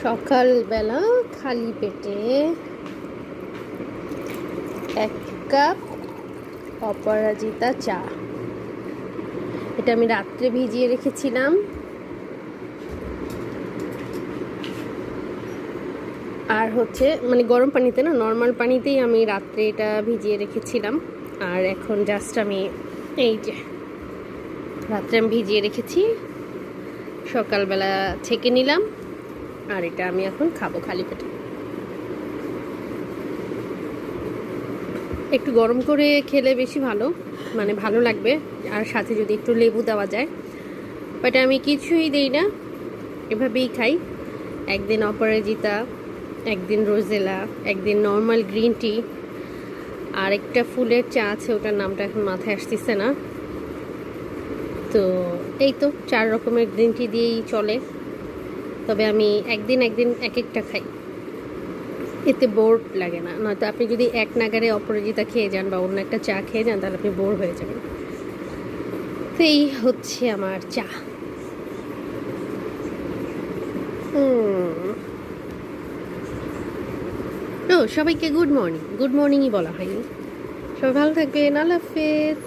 সকালবেলা খালি পেটে 1 কাপ অপরাজিতা চা। এটা আমি রাত্রে ভিজিয়ে রেখেছিলাম, আর হচ্ছে মানে গরম পানিতে না, নর্মাল পানিতেই আমি রাত্রে এটা ভিজিয়ে রেখেছিলাম। আর এখন জাস্ট আমি এই যে রাত্রে আমি ভিজিয়ে রেখেছি, সকালবেলা ছেঁকে নিলাম, আর এটা আমি এখন খাবো খালি পেটে। একটু গরম করে খেলে বেশি ভালো, মানে ভালো লাগবে, আর সাথে যদি একটু লেবু দেওয়া যায়। বাট আমি কিছুই দেই না, এভাবেই খাই। একদিন অপরাজিতা, একদিন রোজেলা, একদিন নর্মাল গ্রিন টি, আর একটা ফুলের চা আছে, ওটার নামটা এখন মাথায় আসতেছে না। তো এই তো 4 রকমের গ্রিন টি দিয়েই চলে। তবে আমি একদিন এক একটা খাই, এতে বোর লাগে না। নয়তো আপনি যদি এক নাগারে অপরাজিতা খেয়ে যান বা অন্য একটা চা খেয়ে যান, তাহলে আপনি বোর হয়ে যাবেন। তো এই হচ্ছে আমার চা। ও সবাইকে গুড মর্নিংই বলা হয়নি। সবাই ভালো থাকবেন, আল্লাহ হাফেজ।